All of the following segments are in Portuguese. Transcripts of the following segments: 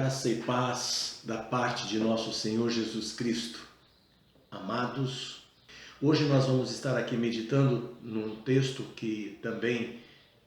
Graça e paz da parte de nosso Senhor Jesus Cristo. Amados, hoje nós vamos estar aqui meditando num texto que também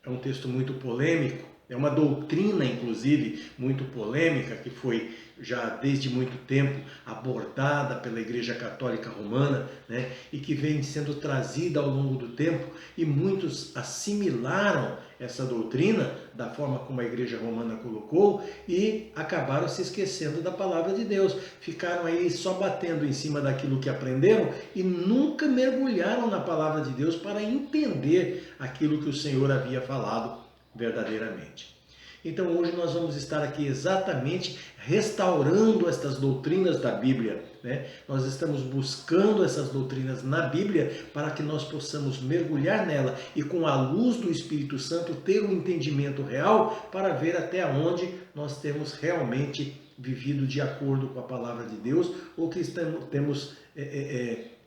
é um texto muito polêmico, é uma doutrina, inclusive, muito polêmica, que foi já desde muito tempo abordada pela Igreja Católica Romana, né? E que vem sendo trazida ao longo do tempo, e muitos assimilaram essa doutrina da forma como a Igreja Romana colocou e acabaram se esquecendo da palavra de Deus. Ficaram aí só batendo em cima daquilo que aprenderam e nunca mergulharam na palavra de Deus para entender aquilo que o Senhor havia falado verdadeiramente. Então hoje nós vamos estar aqui exatamente restaurando estas doutrinas da Bíblia, né? Nós estamos buscando essas doutrinas na Bíblia para que nós possamos mergulhar nela e com a luz do Espírito Santo ter um entendimento real para ver até onde nós temos realmente vivido de acordo com a palavra de Deus ou que temos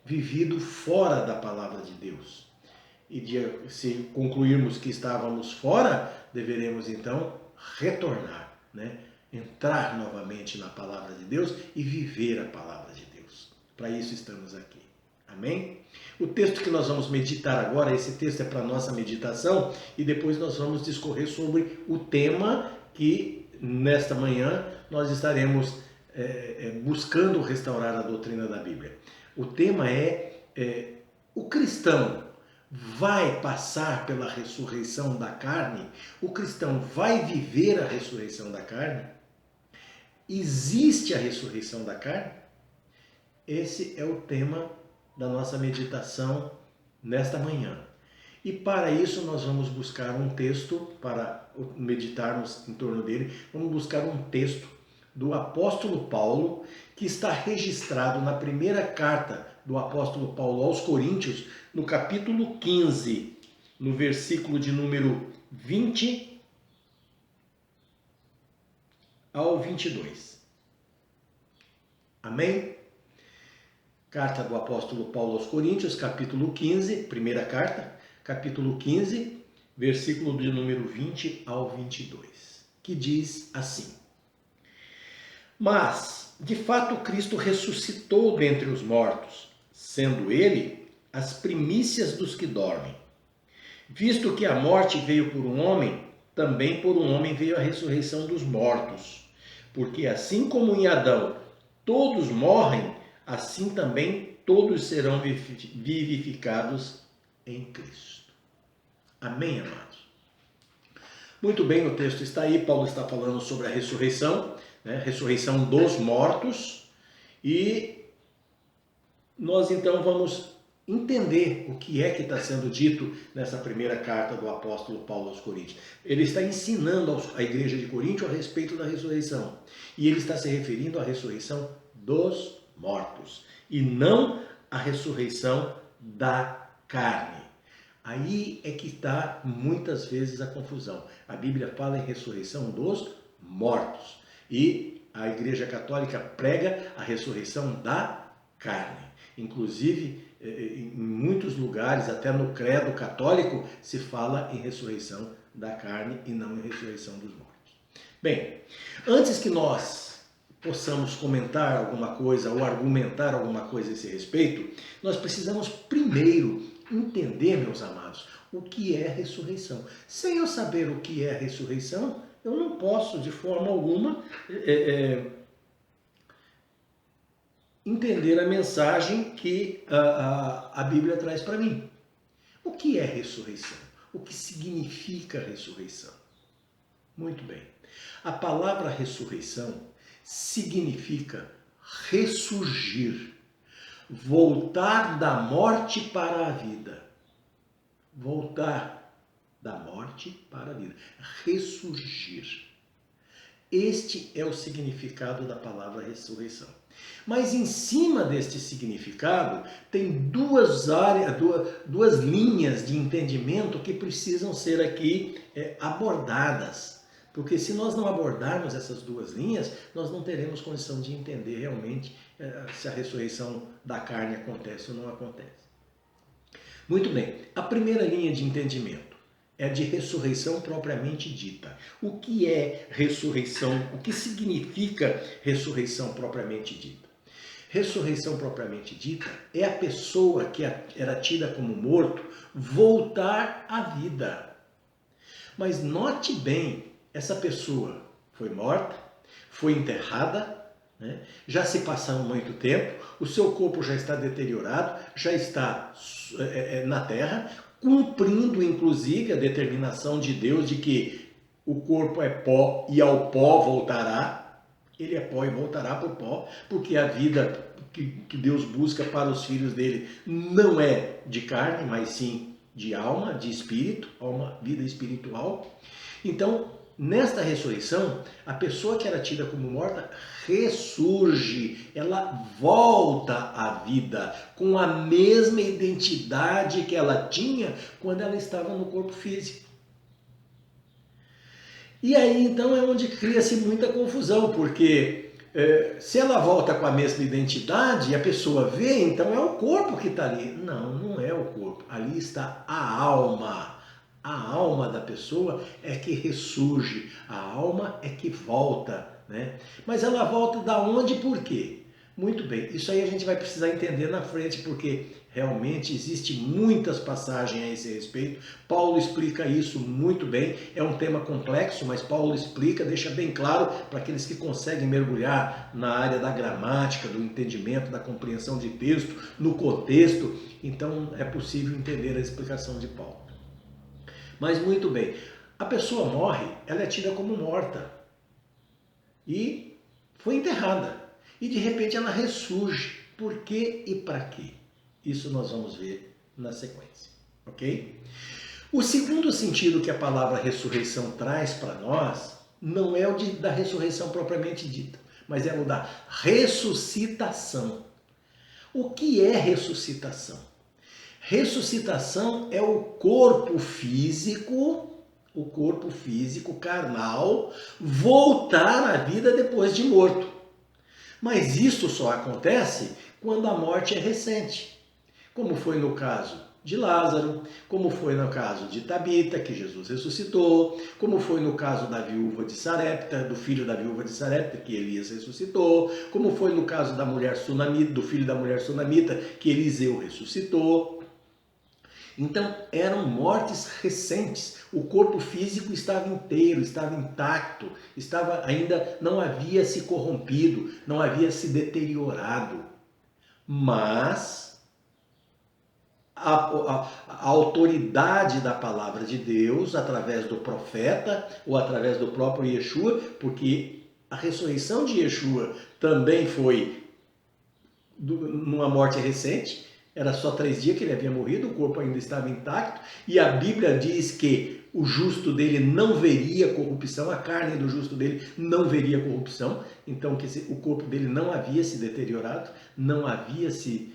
vivido fora da palavra de Deus. E se concluirmos que estávamos fora, deveremos então retornar, né? Entrar novamente na palavra de Deus e viver a palavra de Deus. Para isso estamos aqui. Amém? O texto que nós vamos meditar agora, esse texto é para nossa meditação e depois nós vamos discorrer sobre o tema que nesta manhã nós estaremos buscando restaurar a doutrina da Bíblia. O tema é o cristão vai passar pela ressurreição da carne? O cristão vai viver a ressurreição da carne? Existe a ressurreição da carne? Esse é o tema da nossa meditação nesta manhã. E para isso nós vamos buscar um texto, para meditarmos em torno dele, vamos buscar um texto do apóstolo Paulo, que está registrado na primeira carta do apóstolo Paulo aos Coríntios, no capítulo 15, no versículo de número 20 ao 22. Amém? Carta do apóstolo Paulo aos Coríntios, capítulo 15, primeira carta, capítulo 15, versículo de número 20 ao 22, que diz assim: Mas, de fato, Cristo ressuscitou dentre os mortos, sendo ele as primícias dos que dormem. Visto que a morte veio por um homem, também por um homem veio a ressurreição dos mortos. Porque assim como em Adão todos morrem, assim também todos serão vivificados em Cristo. Amém, amados? Muito bem, o texto está aí, Paulo está falando sobre a ressurreição, né? Ressurreição dos mortos, e nós então vamos entender o que é que está sendo dito nessa primeira carta do apóstolo Paulo aos Coríntios. Ele está ensinando a igreja de Corinto a respeito da ressurreição, e ele está se referindo à ressurreição dos mortos, e não à ressurreição da carne. Aí é que está muitas vezes a confusão. A Bíblia fala em ressurreição dos mortos e a Igreja Católica prega a ressurreição da carne. Inclusive, em muitos lugares, até no credo católico, se fala em ressurreição da carne e não em ressurreição dos mortos. Bem, antes que nós possamos comentar alguma coisa ou argumentar alguma coisa a esse respeito, nós precisamos primeiro entender, meus amados, o que é ressurreição. Sem eu saber o que é ressurreição, eu não posso, de forma alguma, entender a mensagem que a Bíblia traz para mim. O que é ressurreição? O que significa ressurreição? Muito bem. A palavra ressurreição significa ressurgir, voltar da morte para a vida. Voltar da morte para a vida. Ressurgir. Este é o significado da palavra ressurreição. Mas em cima deste significado, tem duas linhas de entendimento que precisam ser aqui abordadas. Porque se nós não abordarmos essas duas linhas, nós não teremos condição de entender realmente se a ressurreição da carne acontece ou não acontece. Muito bem, a primeira linha de entendimento. é de ressurreição propriamente dita. O que é ressurreição? O que significa ressurreição propriamente dita? Ressurreição propriamente dita é a pessoa que era tida como morto voltar à vida. Mas note bem, essa pessoa foi morta, foi enterrada, né? Já se passou muito tempo, o seu corpo já está deteriorado, já está na terra, cumprindo inclusive a determinação de Deus de que o corpo é pó e ao pó voltará. Ele é pó e voltará para o pó, porque a vida que Deus busca para os filhos dele não é de carne, mas sim de alma, de espírito, alma, vida espiritual. Então, nesta ressurreição, a pessoa que era tida como morta ressurge, ela volta à vida com a mesma identidade que ela tinha quando ela estava no corpo físico. E aí então é onde cria-se muita confusão, porque se ela volta com a mesma identidade, a pessoa vê, então é o corpo que está ali. Não, não é o corpo. Ali está a alma. A alma da pessoa é que ressurge, a alma é que volta, né? Mas ela volta da onde e por quê? Muito bem, isso aí a gente vai precisar entender na frente, porque realmente existe muitas passagens a esse respeito. Paulo explica isso muito bem, é um tema complexo, mas Paulo explica, deixa bem claro para aqueles que conseguem mergulhar na área da gramática, do entendimento, da compreensão de texto, no contexto, então é possível entender a explicação de Paulo. Mas muito bem, a pessoa morre, ela é tida como morta e foi enterrada. E de repente ela ressurge. Por quê e para quê? Isso nós vamos ver na sequência, ok? O segundo sentido que a palavra ressurreição traz para nós não é o da ressurreição propriamente dita, mas é o da ressuscitação. O que é ressuscitação? Ressuscitação é o corpo físico carnal, voltar à vida depois de morto. Mas isso só acontece quando a morte é recente, como foi no caso de Lázaro, como foi no caso de Tabita, que Jesus ressuscitou, como foi no caso da viúva de Sarepta, do filho da viúva de Sarepta, que Elias ressuscitou, como foi no caso da mulher sunamita, do filho da mulher sunamita, que Eliseu ressuscitou. Então, eram mortes recentes. O corpo físico estava inteiro, estava intacto, ainda não havia se corrompido, não havia se deteriorado. Mas a autoridade da palavra de Deus, através do profeta ou através do próprio Yeshua, porque a ressurreição de Yeshua também foi numa morte recente, era só 3 dias que ele havia morrido, o corpo ainda estava intacto, e a Bíblia diz que o justo dele não veria corrupção, a carne do justo dele não veria corrupção, então que o corpo dele não havia se deteriorado, não havia se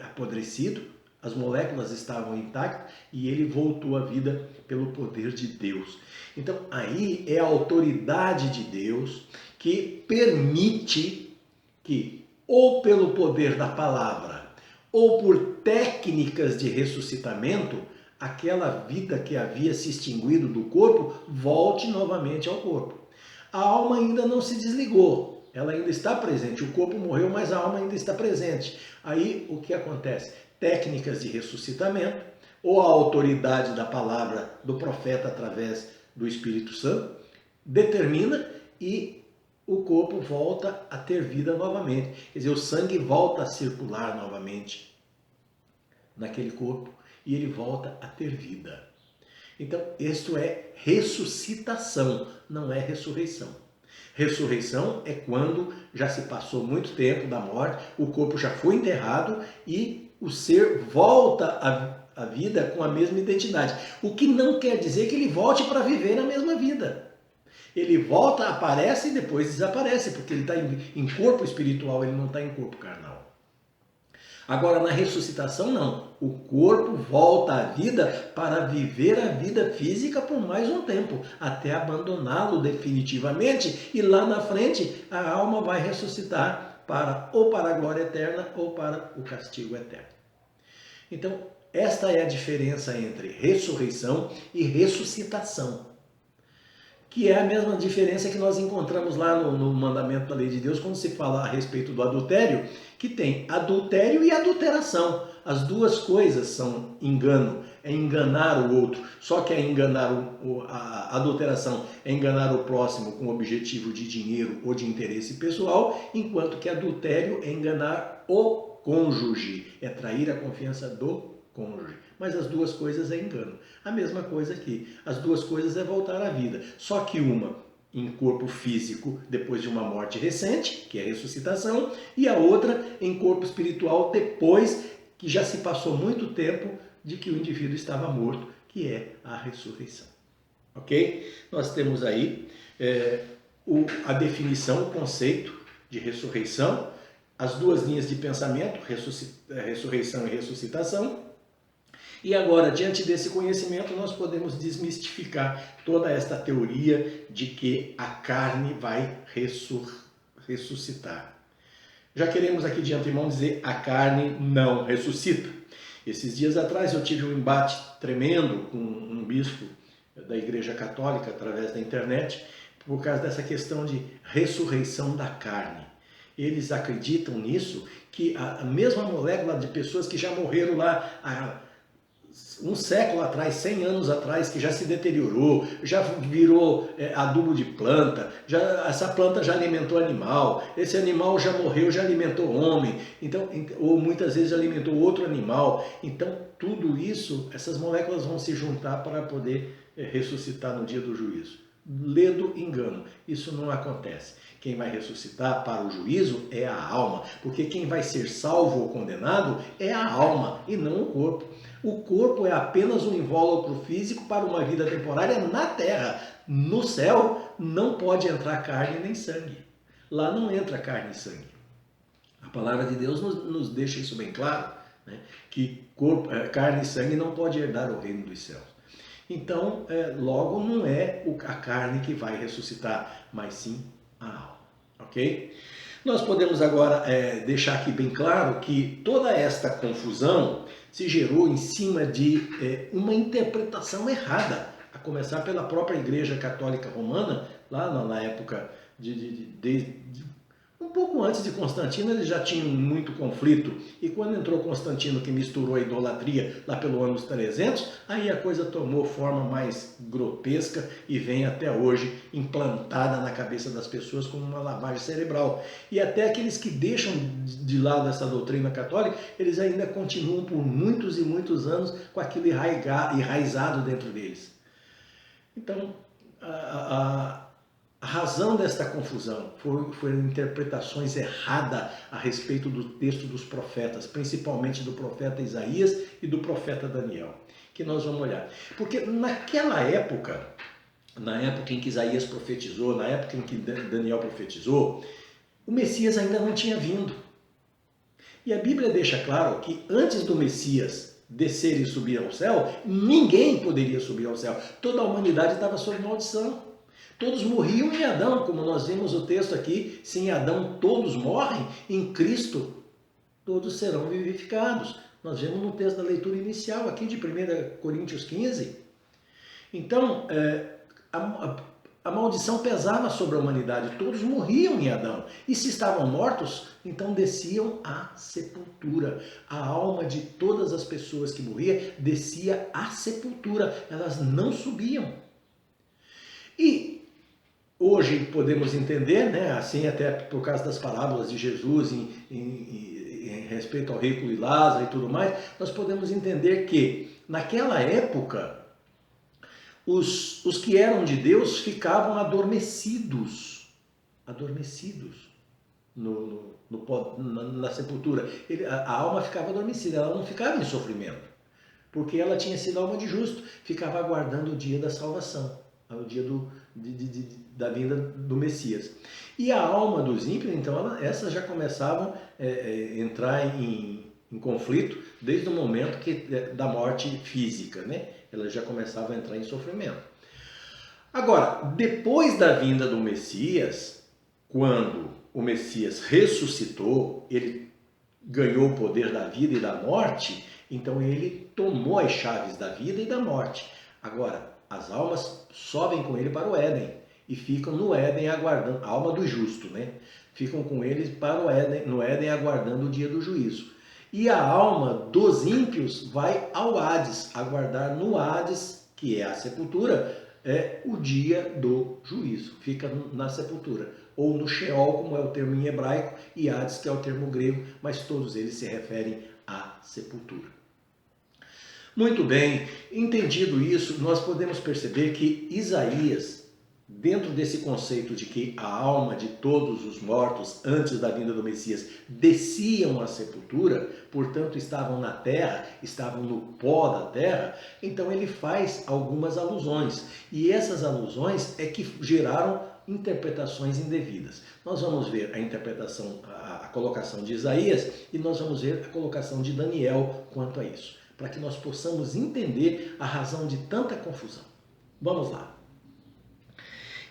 apodrecido, as moléculas estavam intactas e ele voltou à vida pelo poder de Deus. Então aí é a autoridade de Deus que permite que, ou pelo poder da palavra, ou por técnicas de ressuscitamento, aquela vida que havia se extinguido do corpo volte novamente ao corpo. A alma ainda não se desligou, ela ainda está presente. O corpo morreu, mas a alma ainda está presente. Aí o que acontece? Técnicas de ressuscitamento, ou a autoridade da palavra do profeta através do Espírito Santo, determina e o corpo volta a ter vida novamente. Quer dizer, o sangue volta a circular novamente naquele corpo e ele volta a ter vida. Então, isto é ressuscitação, não é ressurreição. Ressurreição é quando já se passou muito tempo da morte, o corpo já foi enterrado e o ser volta à vida com a mesma identidade. O que não quer dizer que ele volte para viver a mesma vida. Ele volta, aparece e depois desaparece, porque ele está em corpo espiritual, ele não está em corpo carnal. Agora, na ressuscitação, não. O corpo volta à vida para viver a vida física por mais um tempo, até abandoná-lo definitivamente, e lá na frente a alma vai ressuscitar ou para a glória eterna ou para o castigo eterno. Então, esta é a diferença entre ressurreição e ressuscitação, que é a mesma diferença que nós encontramos lá no mandamento da lei de Deus, quando se fala a respeito do adultério, que tem adultério e adulteração. As duas coisas são engano, é enganar o outro. Só que é enganar a adulteração é enganar o próximo com objetivo de dinheiro ou de interesse pessoal, enquanto que adultério é enganar o cônjuge, é trair a confiança do cônjuge. Mas as duas coisas é engano. A mesma coisa aqui. As duas coisas é voltar à vida. Só que uma em corpo físico depois de uma morte recente, que é a ressuscitação, e a outra em corpo espiritual depois que já se passou muito tempo de que o indivíduo estava morto, que é a ressurreição. Ok? Nós temos aí a definição, o conceito de ressurreição, as duas linhas de pensamento, ressurreição e ressuscitação. E agora, diante desse conhecimento, nós podemos desmistificar toda esta teoria de que a carne vai ressuscitar. Já queremos aqui de antemão dizer, a carne não ressuscita. Esses dias atrás eu tive um embate tremendo com um bispo da Igreja Católica, através da internet, por causa dessa questão de ressurreição da carne. Eles acreditam nisso, que a mesma molécula de pessoas que já morreram lá há um século atrás, 100 anos atrás, que já se deteriorou, já virou adubo de planta, essa planta já alimentou animal, esse animal já morreu, já alimentou homem, então, ou muitas vezes alimentou outro animal. Então, tudo isso, essas moléculas vão se juntar para poder ressuscitar no dia do juízo. Ledo engano, isso não acontece. Quem vai ressuscitar para o juízo é a alma, porque quem vai ser salvo ou condenado é a alma e não o corpo. O corpo é apenas um invólucro físico para uma vida temporária na terra. No céu não pode entrar carne nem sangue. Lá não entra carne e sangue. A palavra de Deus nos deixa isso bem claro, né? Que carne e sangue não pode herdar o reino dos céus. Então, logo não é a carne que vai ressuscitar, mas sim a alma, ok? Nós podemos agora deixar aqui bem claro que toda esta confusão se gerou em cima de uma interpretação errada, a começar pela própria Igreja Católica Romana, lá na época um pouco antes de Constantino, eles já tinham muito conflito, e quando entrou Constantino, que misturou a idolatria lá pelo anos 300, aí a coisa tomou forma mais grotesca e vem até hoje implantada na cabeça das pessoas como uma lavagem cerebral. E até aqueles que deixam de lado essa doutrina católica, eles ainda continuam por muitos e muitos anos com aquilo enraizado dentro deles. Então, a razão desta confusão foram interpretações erradas a respeito do texto dos profetas, principalmente do profeta Isaías e do profeta Daniel, que nós vamos olhar. Porque naquela época, na época em que Isaías profetizou, na época em que Daniel profetizou, o Messias ainda não tinha vindo. E a Bíblia deixa claro que antes do Messias descer e subir ao céu, ninguém poderia subir ao céu. Toda a humanidade estava sob maldição. Todos morriam em Adão, como nós vimos o texto aqui, se em Adão todos morrem, em Cristo todos serão vivificados. Nós vemos no texto da leitura inicial aqui de 1 Coríntios 15. Então, a maldição pesava sobre a humanidade, todos morriam em Adão. E se estavam mortos, então desciam à sepultura. A alma de todas as pessoas que morriam descia à sepultura, elas não subiam. E hoje podemos entender, né, assim até por causa das parábolas de Jesus em respeito ao rico e Lázaro e tudo mais, nós podemos entender que naquela época os que eram de Deus ficavam adormecidos na sepultura. A alma ficava adormecida, ela não ficava em sofrimento, porque ela tinha sido alma de justo, ficava aguardando o dia da salvação, o dia da vinda do Messias. E a alma dos ímpios, então, essas já começavam a entrar em conflito desde o momento da morte física, né? Elas já começavam a entrar em sofrimento. Agora, depois da vinda do Messias, quando o Messias ressuscitou, ele ganhou o poder da vida e da morte, então ele tomou as chaves da vida e da morte. Agora, as almas sobem com ele para o Éden e ficam no Éden aguardando, a alma do justo, né? Ficam com ele para o Éden, no Éden aguardando o dia do juízo. E a alma dos ímpios vai ao Hades, aguardar no Hades, que é a sepultura, o dia do juízo. Fica na sepultura. Ou no Sheol, como é o termo em hebraico, e Hades, que é o termo grego, mas todos eles se referem à sepultura. Muito bem, entendido isso, nós podemos perceber que Isaías, dentro desse conceito de que a alma de todos os mortos antes da vinda do Messias desciam à sepultura, portanto estavam na terra, estavam no pó da terra, então ele faz algumas alusões. E essas alusões é que geraram interpretações indevidas. Nós vamos ver a interpretação, a colocação de Isaías e nós vamos ver a colocação de Daniel quanto a isso, para que nós possamos entender a razão de tanta confusão. Vamos lá.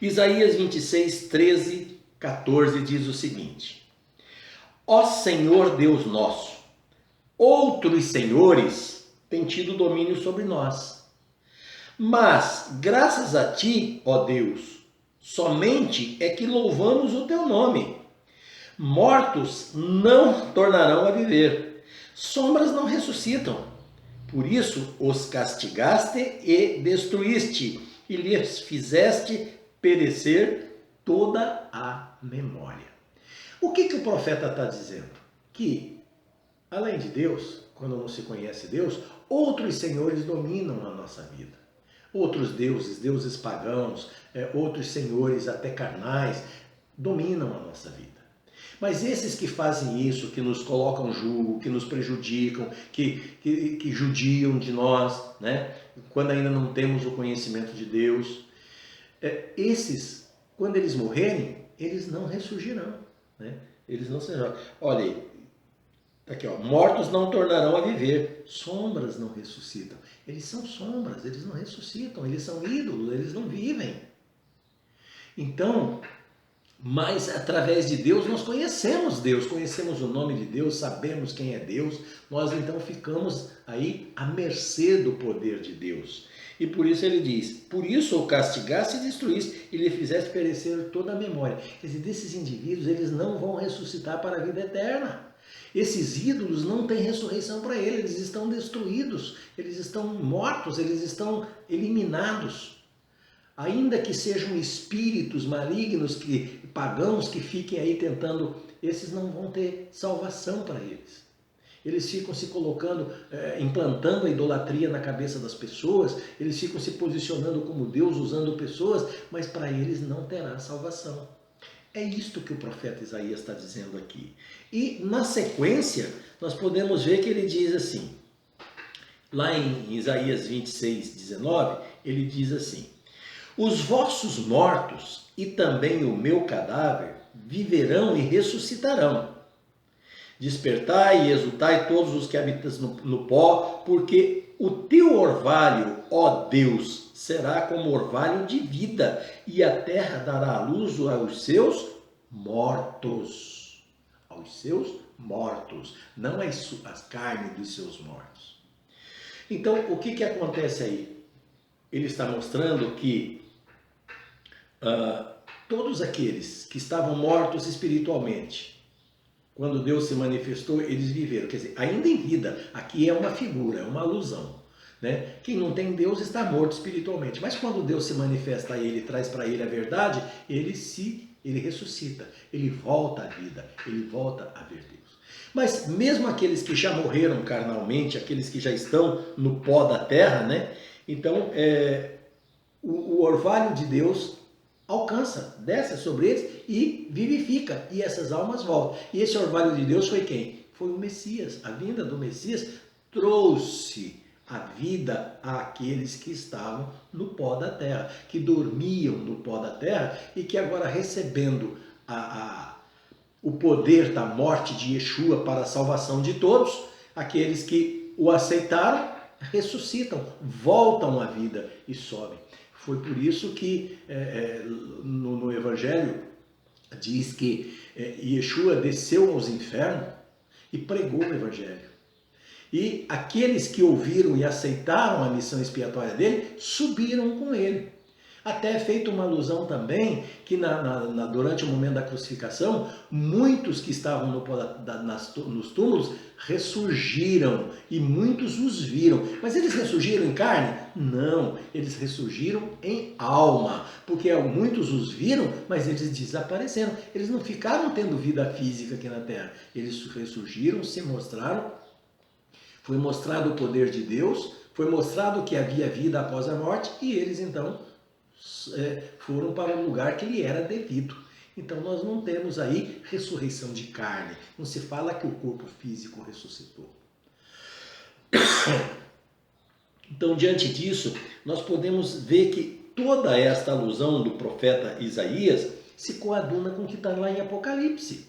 Isaías 26, 13, 14 diz o seguinte: Ó Senhor Deus nosso, outros senhores têm tido domínio sobre nós, mas graças a ti, ó Deus, somente é que louvamos o teu nome. Mortos não tornarão a viver, sombras não ressuscitam. Por isso os castigaste e destruíste, e lhes fizeste perecer toda a memória. O que o profeta está dizendo? Que, além de Deus, quando não se conhece Deus, outros senhores dominam a nossa vida. Outros deuses, deuses pagãos, outros senhores até carnais, dominam a nossa vida. Mas esses que fazem isso, que nos colocam julgo, que nos prejudicam, que judiam de nós, né? Quando ainda não temos o conhecimento de Deus, esses, quando eles morrerem, eles não ressurgirão, né? Eles não serão. Olha aí, aqui, ó, mortos não tornarão a viver, sombras não ressuscitam. Eles são sombras, eles não ressuscitam, eles são ídolos, eles não vivem. Então, mas através de Deus nós conhecemos Deus, conhecemos o nome de Deus, sabemos quem é Deus, nós então ficamos aí à mercê do poder de Deus. E por isso ele diz, por isso o castigaste e destruíste e lhe fizeste perecer toda a memória. Quer dizer, desses indivíduos eles não vão ressuscitar para a vida eterna. Esses ídolos não têm ressurreição para eles, eles estão destruídos, eles estão mortos, eles estão eliminados. Ainda que sejam espíritos malignos, pagãos que fiquem aí tentando, esses não vão ter salvação para eles. Eles ficam se colocando, implantando a idolatria na cabeça das pessoas, eles ficam se posicionando como Deus, usando pessoas, mas para eles não terá salvação. É isto que o profeta Isaías está dizendo aqui. E na sequência, nós podemos ver que ele diz assim, lá em Isaías 26, 19, ele diz assim: os vossos mortos e também o meu cadáver viverão e ressuscitarão. Despertai e exultai todos os que habitas no pó, porque o teu orvalho, ó Deus, será como orvalho de vida, e a terra dará a luz aos seus mortos. Aos seus mortos, não as carnes dos seus mortos. Então, o que acontece aí? Ele está mostrando que todos aqueles que estavam mortos espiritualmente, quando Deus se manifestou, eles viveram. Quer dizer, ainda em vida, aqui é uma figura, é uma alusão, né? Quem não tem Deus está morto espiritualmente. Mas quando Deus se manifesta a ele, traz para ele a verdade, ele ressuscita, ele volta à vida, ele volta a ver Deus. Mas mesmo aqueles que já morreram carnalmente, aqueles que já estão no pó da terra, né? Então, o orvalho de Deus alcança, desce sobre eles e vivifica, e essas almas voltam. E esse orvalho de Deus foi quem? Foi o Messias. A vinda do Messias trouxe a vida àqueles que estavam no pó da terra, que dormiam no pó da terra e que agora, recebendo o poder da morte de Yeshua para a salvação de todos, aqueles que o aceitaram ressuscitam, voltam à vida e sobem. Foi por isso que no Evangelho diz que Yeshua desceu aos infernos e pregou o Evangelho. E aqueles que ouviram e aceitaram a missão expiatória dele, subiram com ele. Até é feita uma alusão também que durante o momento da crucificação, muitos que estavam nos túmulos ressurgiram e muitos os viram. Mas eles ressurgiram em carne? Não, eles ressurgiram em alma, porque muitos os viram, mas eles desapareceram. Eles não ficaram tendo vida física aqui na terra. Eles ressurgiram, se mostraram, foi mostrado o poder de Deus, foi mostrado que havia vida após a morte e eles então foram para o lugar que lhe era devido. Então nós não temos aí ressurreição de carne. Não se fala que o corpo físico ressuscitou. Então, diante disso, nós podemos ver que toda esta alusão do profeta Isaías se coaduna com o que está lá em Apocalipse.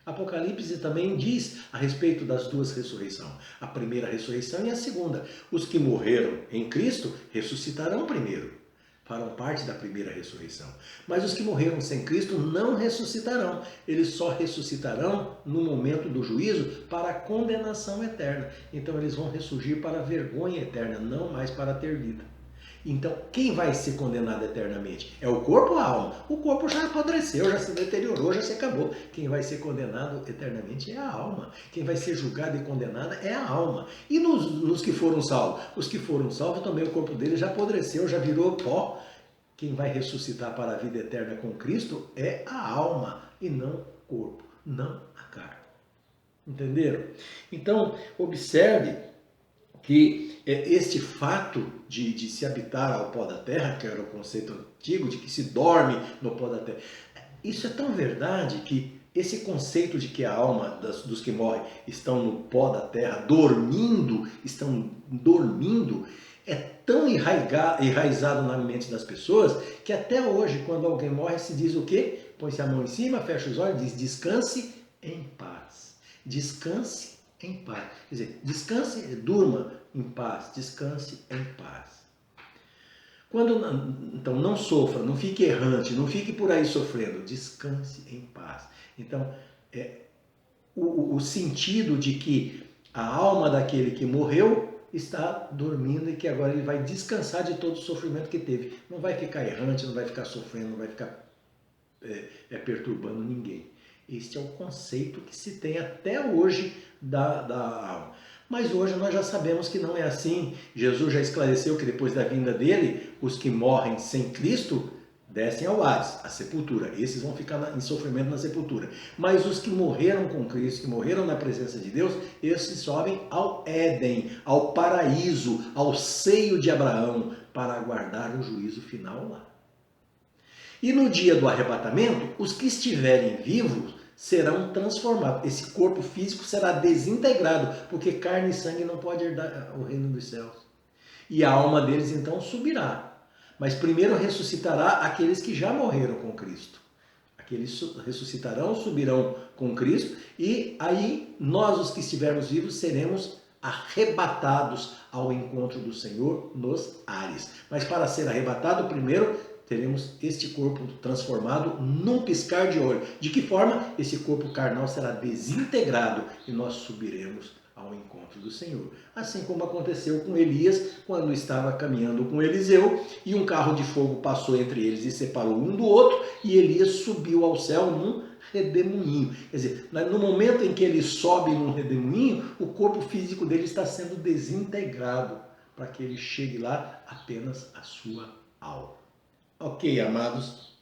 Apocalipse também diz a respeito das duas ressurreições. A primeira ressurreição e a segunda. Os que morreram em Cristo ressuscitarão primeiro. Farão parte da primeira ressurreição. Mas os que morreram sem Cristo não ressuscitarão. Eles só ressuscitarão no momento do juízo para a condenação eterna. Então eles vão ressurgir para a vergonha eterna, não mais para ter vida. Então, quem vai ser condenado eternamente? É o corpo ou a alma? O corpo já apodreceu, já se deteriorou, já se acabou. Quem vai ser condenado eternamente é a alma. Quem vai ser julgado e condenado é a alma. E nos que foram salvos? Os que foram salvos também o corpo deles já apodreceu, já virou pó. Quem vai ressuscitar para a vida eterna com Cristo é a alma e não o corpo, não a carne. Entenderam? Então, observe que este fato de se habitar ao pó da terra, que era o conceito antigo, de que se dorme no pó da terra, isso é tão verdade que esse conceito de que a alma dos que morrem estão no pó da terra, estão dormindo, é tão enraizado na mente das pessoas que até hoje, quando alguém morre, se diz o quê? Põe-se a mão em cima, fecha os olhos e diz: descanse em paz. Descanse em paz. Quer dizer, descanse, durma em paz, descanse em paz. Então não sofra, não fique errante, não fique por aí sofrendo, descanse em paz. Então, o sentido de que a alma daquele que morreu está dormindo e que agora ele vai descansar de todo o sofrimento que teve. Não vai ficar errante, não vai ficar sofrendo, não vai ficar perturbando ninguém. Este é o conceito que se tem até hoje da alma. Mas hoje nós já sabemos que não é assim. Jesus já esclareceu que depois da vinda dele, os que morrem sem Cristo descem ao Hades, a sepultura. Esses vão ficar em sofrimento na sepultura. Mas os que morreram com Cristo, que morreram na presença de Deus, esses sobem ao Éden, ao paraíso, ao seio de Abraão, para aguardar o juízo final lá. E no dia do arrebatamento, os que estiverem vivos serão transformados. Esse corpo físico será desintegrado, porque carne e sangue não pode herdar o reino dos céus. E a alma deles então subirá. Mas primeiro ressuscitará aqueles que já morreram com Cristo. Aqueles ressuscitarão, subirão com Cristo, e aí nós, os que estivermos vivos, seremos arrebatados ao encontro do Senhor nos ares. Mas para ser arrebatado, primeiro teremos este corpo transformado num piscar de olho. De que forma? Esse corpo carnal será desintegrado e nós subiremos ao encontro do Senhor. Assim como aconteceu com Elias, quando estava caminhando com Eliseu, e um carro de fogo passou entre eles e separou um do outro, e Elias subiu ao céu num redemoinho. Quer dizer, no momento em que ele sobe num redemoinho, o corpo físico dele está sendo desintegrado, para que ele chegue lá apenas a sua alma. Ok, amados.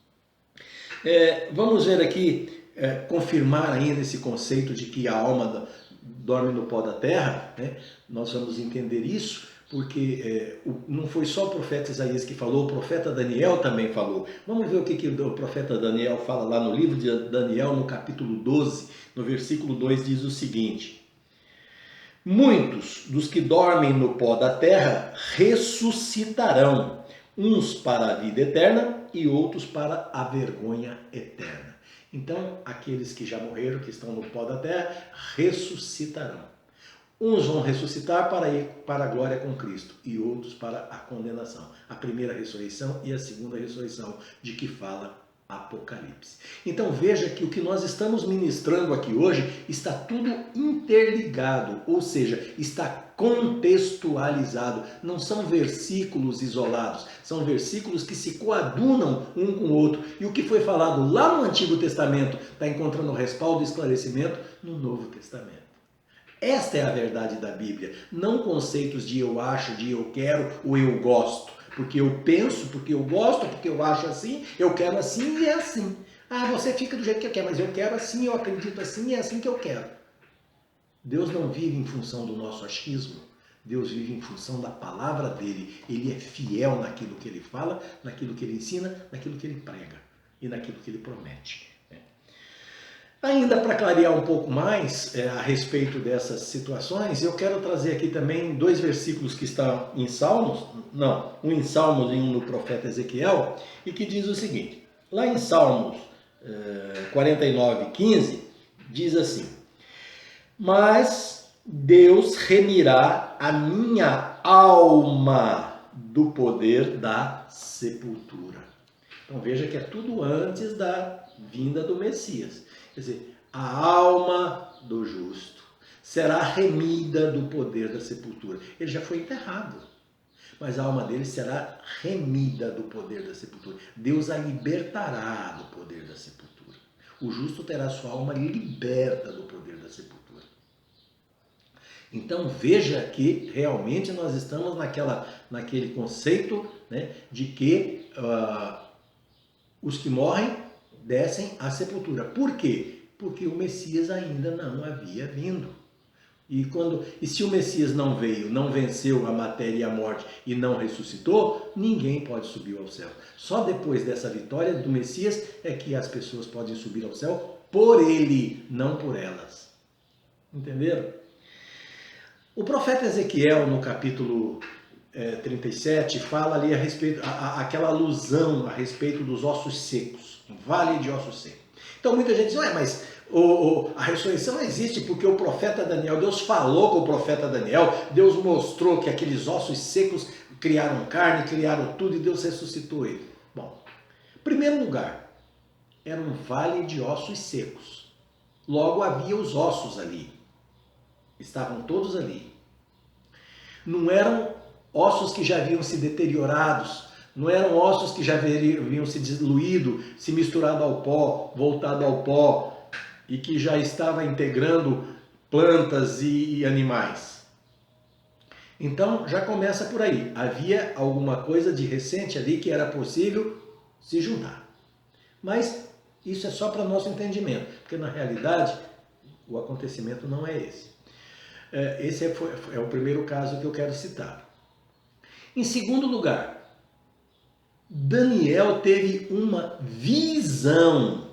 Vamos ver aqui, confirmar ainda esse conceito de que a alma dorme no pó da terra, né? Nós vamos entender isso, porque não foi só o profeta Isaías que falou, o profeta Daniel também falou. Vamos ver o que o profeta Daniel fala lá no livro de Daniel, no capítulo 12, no versículo 2, diz o seguinte: muitos dos que dormem no pó da terra ressuscitarão, uns para a vida eterna e outros para a vergonha eterna. Então, aqueles que já morreram, que estão no pó da terra, ressuscitarão. Uns vão ressuscitar para ir para a glória com Cristo e outros para a condenação. A primeira ressurreição e a segunda ressurreição, de que fala Apocalipse. Então veja que o que nós estamos ministrando aqui hoje está tudo interligado, ou seja, está contextualizado. Não são versículos isolados, são versículos que se coadunam um com o outro. E o que foi falado lá no Antigo Testamento está encontrando respaldo e esclarecimento no Novo Testamento. Esta é a verdade da Bíblia, não conceitos de eu acho, de eu quero ou eu gosto. Porque eu penso, porque eu gosto, porque eu acho assim, eu quero assim e é assim. Ah, você fica do jeito que eu quero, mas eu quero assim, eu acredito assim e é assim que eu quero. Deus não vive em função do nosso achismo, Deus vive em função da palavra dele. Ele é fiel naquilo que ele fala, naquilo que ele ensina, naquilo que ele prega e naquilo que ele promete. Ainda para clarear um pouco mais a respeito dessas situações, eu quero trazer aqui também 2 versículos que estão em Salmos, um em Salmos e um no profeta Ezequiel, e que diz o seguinte, lá em Salmos 49:15, diz assim, mas Deus remirá a minha alma do poder da sepultura. Então veja que é tudo antes da vinda do Messias. Quer dizer, a alma do justo será remida do poder da sepultura. Ele já foi enterrado, mas a alma dele será remida do poder da sepultura. Deus a libertará do poder da sepultura. O justo terá sua alma liberta do poder da sepultura. Então veja que realmente nós estamos naquele conceito, né, de que os que morrem descem à sepultura. Por quê? Porque o Messias ainda não havia vindo. E se o Messias não veio, não venceu a matéria e a morte e não ressuscitou, ninguém pode subir ao céu. Só depois dessa vitória do Messias é que as pessoas podem subir ao céu por ele, não por elas. Entenderam? O profeta Ezequiel, no capítulo 37, fala ali a respeito, aquela alusão a respeito dos ossos secos, um vale de ossos secos. Então muita gente diz, mas a ressurreição existe porque o profeta Daniel, Deus falou com o profeta Daniel, Deus mostrou que aqueles ossos secos criaram carne, criaram tudo e Deus ressuscitou ele. Bom, em primeiro lugar, era um vale de ossos secos. Logo havia os ossos ali. Estavam todos ali. Não eram ossos que já haviam se deteriorados, não eram ossos que já haviam se diluído, se misturado ao pó, voltado ao pó, e que já estava integrando plantas e animais. Então já começa por aí. Havia alguma coisa de recente ali que era possível se juntar. Mas isso é só para nosso entendimento, porque na realidade o acontecimento não é esse. Esse é o primeiro caso que eu quero citar. Em segundo lugar, Daniel teve uma visão.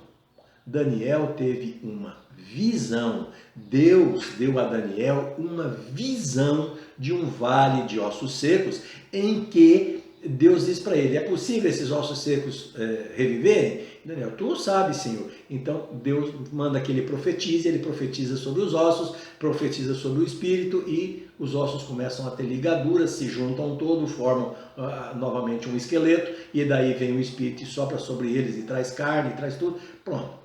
Daniel teve uma visão. Deus deu a Daniel uma visão de um vale de ossos secos em que Deus diz para ele, é possível esses ossos secos reviverem? Daniel, tu sabes, Senhor. Então Deus manda que ele profetiza sobre os ossos, profetiza sobre o espírito e os ossos começam a ter ligaduras, se juntam todos, formam novamente um esqueleto e daí vem o espírito e sopra sobre eles e traz carne, e traz tudo. Pronto.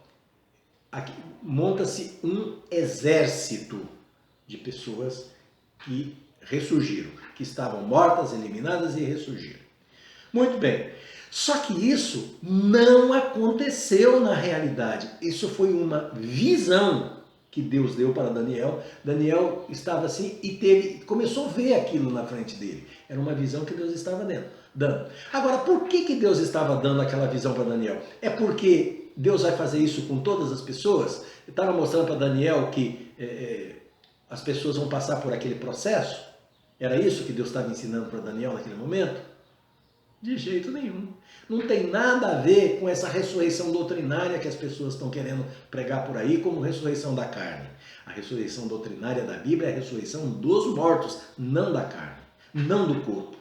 Aqui monta-se um exército de pessoas que ressurgiram, que estavam mortas, eliminadas e ressurgiram. Muito bem. Só que isso não aconteceu na realidade. Isso foi uma visão que Deus deu para Daniel. Daniel estava assim e começou a ver aquilo na frente dele. Era uma visão que Deus estava dando. Agora, por que Deus estava dando aquela visão para Daniel? É porque Deus vai fazer isso com todas as pessoas? Ele estava mostrando para Daniel que as pessoas vão passar por aquele processo? Era isso que Deus estava ensinando para Daniel naquele momento? De jeito nenhum. Não tem nada a ver com essa ressurreição doutrinária que as pessoas estão querendo pregar por aí como ressurreição da carne. A ressurreição doutrinária da Bíblia é a ressurreição dos mortos, não da carne, não do corpo.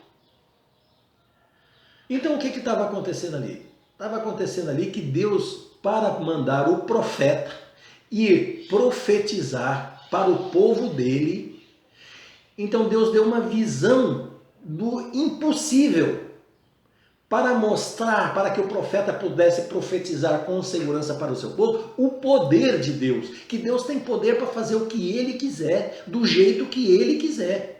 Então o que estava acontecendo ali? Estava acontecendo ali que Deus, para mandar o profeta ir profetizar para o povo dele, então Deus deu uma visão do impossível. para mostrar, para que o profeta pudesse profetizar com segurança para o seu povo, o poder de Deus. Que Deus tem poder para fazer o que Ele quiser, do jeito que Ele quiser.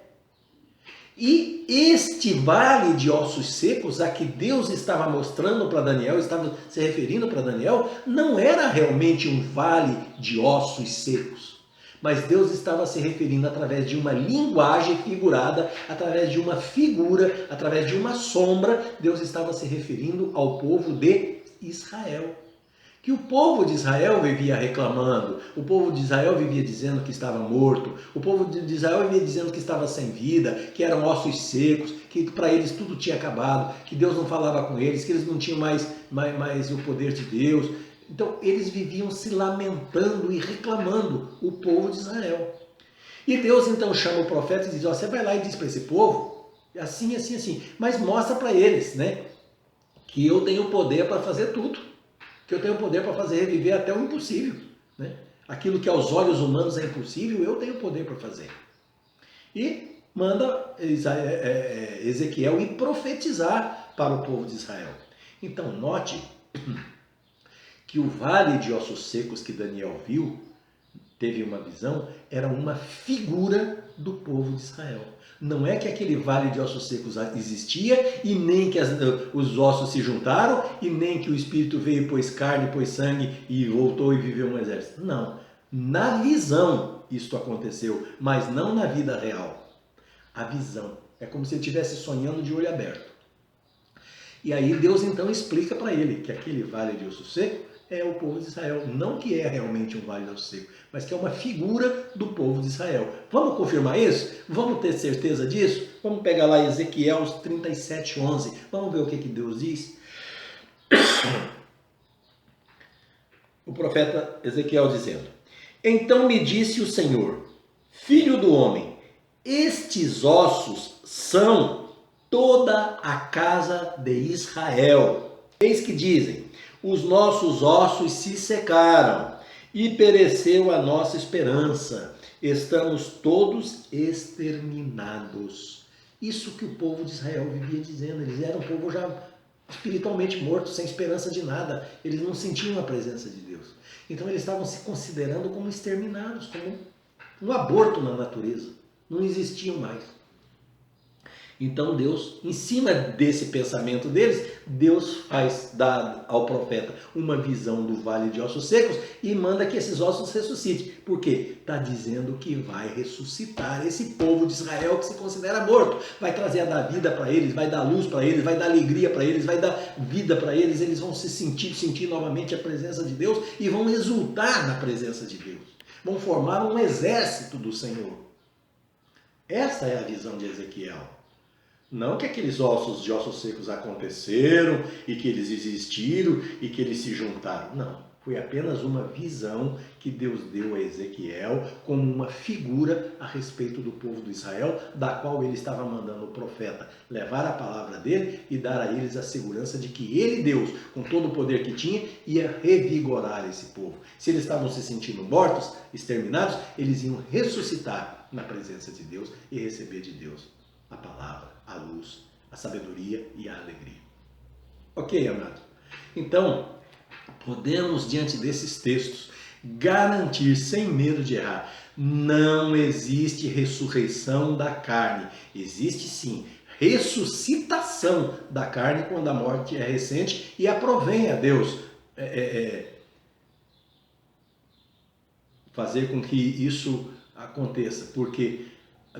E este vale de ossos secos, a que Deus estava mostrando para Daniel, estava se referindo para Daniel, não era realmente um vale de ossos secos. Mas Deus estava se referindo através de uma linguagem figurada, através de uma figura, através de uma sombra, Deus estava se referindo ao povo de Israel. Que o povo de Israel vivia reclamando, o povo de Israel vivia dizendo que estava morto, o povo de Israel vivia dizendo que estava sem vida, que eram ossos secos, que para eles tudo tinha acabado, que Deus não falava com eles, que eles não tinham mais o poder de Deus. Então eles viviam se lamentando e reclamando, o povo de Israel. E Deus então chama o profeta e diz, ó, você vai lá e diz para esse povo, assim, assim, assim, mas mostra para eles, né, que eu tenho poder para fazer tudo, que eu tenho poder para fazer reviver até o impossível, né? Aquilo que aos olhos humanos é impossível, eu tenho poder para fazer. E manda Ezequiel ir profetizar para o povo de Israel. Então note que o vale de ossos secos que Daniel viu, teve uma visão, era uma figura do povo de Israel. Não é que aquele vale de ossos secos existia, e nem que os ossos se juntaram, e nem que o Espírito veio, pôs carne, pôs sangue, e voltou e viveu um exército. Não. Na visão isto aconteceu, mas não na vida real. A visão. É como se ele estivesse sonhando de olho aberto. E aí Deus então explica para ele que aquele vale de osso seco é o povo de Israel. Não que é realmente um vale de osso seco, mas que é uma figura do povo de Israel. Vamos confirmar isso? Vamos ter certeza disso? Vamos pegar lá Ezequiel 37:11. Vamos ver o que Deus diz? O profeta Ezequiel dizendo: então me disse o Senhor, filho do homem, estes ossos são toda a casa de Israel. Eis que dizem, os nossos ossos se secaram e pereceu a nossa esperança. Estamos todos exterminados. Isso que o povo de Israel vivia dizendo. Eles eram um povo já espiritualmente morto, sem esperança de nada. Eles não sentiam a presença de Deus. Então eles estavam se considerando como exterminados, como um aborto na natureza. Não existiam mais. Então Deus, em cima desse pensamento deles, Deus faz dar ao profeta uma visão do vale de ossos secos e manda que esses ossos ressuscitem. Por quê? Está dizendo que vai ressuscitar esse povo de Israel que se considera morto. Vai trazer a dar vida para eles, vai dar luz para eles, vai dar alegria para eles, vai dar vida para eles. Eles vão se sentir novamente a presença de Deus e vão exultar na presença de Deus. Vão formar um exército do Senhor. Essa é a visão de Ezequiel. Não que aqueles ossos de ossos secos aconteceram e que eles existiram e que eles se juntaram. Não. Foi apenas uma visão que Deus deu a Ezequiel como uma figura a respeito do povo de Israel, da qual ele estava mandando o profeta levar a palavra dele e dar a eles a segurança de que ele, Deus, com todo o poder que tinha, ia revigorar esse povo. Se eles estavam se sentindo mortos, exterminados, eles iam ressuscitar na presença de Deus e receber de Deus a palavra, a luz, a sabedoria e a alegria. Ok, amado? Então, podemos, diante desses textos, garantir, sem medo de errar, não existe ressurreição da carne. Existe sim ressuscitação da carne quando a morte é recente e aprovém a Deus fazer com que isso aconteça, porque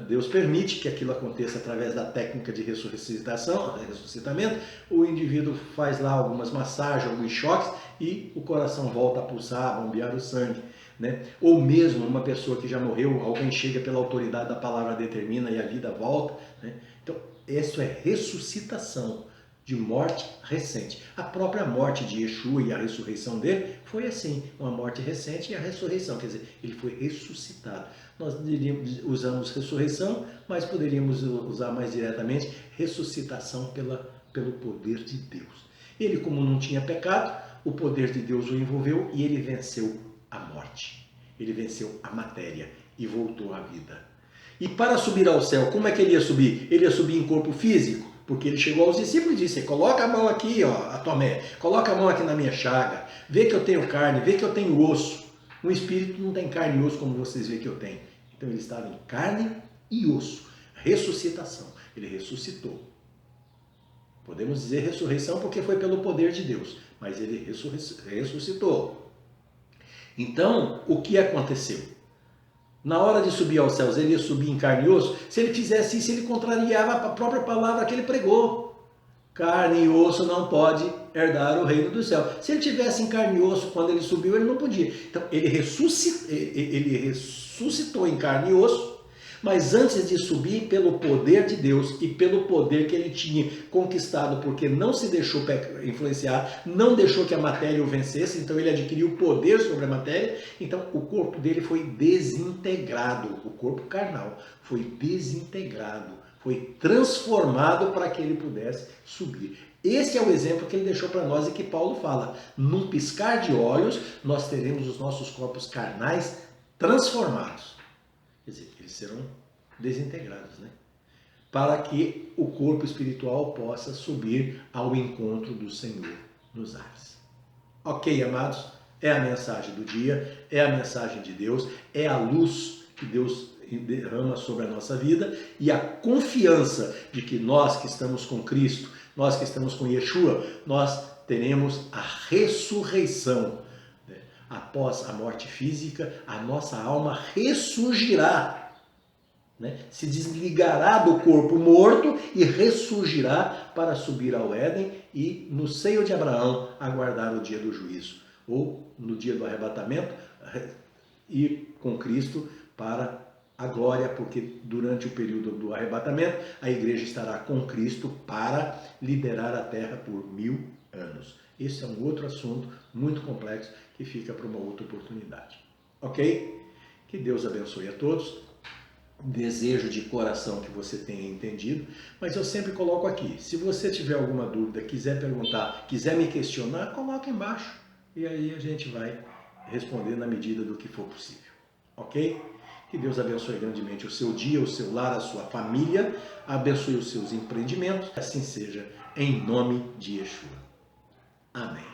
Deus permite que aquilo aconteça através da técnica de ressuscitamento. O indivíduo faz lá algumas massagens, alguns choques e o coração volta a pulsar, a bombear o sangue, né? Ou mesmo uma pessoa que já morreu, alguém chega pela autoridade da palavra, determina e a vida volta, né? Então, isso é ressuscitação de morte recente. A própria morte de Yeshua e a ressurreição dele foi assim, uma morte recente e a ressurreição, quer dizer, ele foi ressuscitado. Nós usamos ressurreição, mas poderíamos usar mais diretamente ressuscitação pelo poder de Deus. Ele, como não tinha pecado, o poder de Deus o envolveu e ele venceu a morte. Ele venceu a matéria e voltou à vida. E para subir ao céu, como é que ele ia subir? Ele ia subir em corpo físico? Porque ele chegou aos discípulos e disse, coloca a mão aqui, ó, a Tomé, coloca a mão aqui na minha chaga, vê que eu tenho carne, vê que eu tenho osso. Um espírito não tem carne e osso como vocês veem que eu tenho. Então ele estava em carne e osso. Ressuscitação. Ele ressuscitou. Podemos dizer ressurreição porque foi pelo poder de Deus, mas ele ressuscitou. Então, o que aconteceu? Na hora de subir aos céus, ele ia subir em carne e osso. Se ele fizesse isso, ele contrariava a própria palavra que ele pregou. Carne e osso não pode herdar o reino do céu. Se ele tivesse em carne e osso quando ele subiu, ele não podia. Então, ele ressuscitou em carne e osso, mas antes de subir, pelo poder de Deus e pelo poder que ele tinha conquistado, porque não se deixou influenciar, não deixou que a matéria o vencesse, então ele adquiriu poder sobre a matéria, então o corpo dele foi desintegrado, o corpo carnal foi desintegrado, foi transformado para que ele pudesse subir. Esse é o exemplo que ele deixou para nós e que Paulo fala. Num piscar de olhos, nós teremos os nossos corpos carnais transformados. Quer dizer, eles serão desintegrados, né? Para que o corpo espiritual possa subir ao encontro do Senhor nos ares. Ok, amados? É a mensagem do dia, é a mensagem de Deus, é a luz que Deus derrama sobre a nossa vida e a confiança de que nós que estamos com Cristo, nós que estamos com Yeshua, nós teremos a ressurreição. Após a morte física, a nossa alma ressurgirá, né? Se desligará do corpo morto e ressurgirá para subir ao Éden e no seio de Abraão aguardar o dia do juízo, ou no dia do arrebatamento, ir com Cristo para a glória, porque durante o período do arrebatamento a igreja estará com Cristo para liderar a terra por 1000 anos. Esse é um outro assunto muito complexo que fica para uma outra oportunidade. Ok? Que Deus abençoe a todos. Desejo de coração que você tenha entendido, mas eu sempre coloco aqui. Se você tiver alguma dúvida, quiser perguntar, quiser me questionar, coloca embaixo. E aí a gente vai responder na medida do que for possível. Ok? Que Deus abençoe grandemente o seu dia, o seu lar, a sua família. Abençoe os seus empreendimentos. Assim seja, em nome de Yeshua. Amém.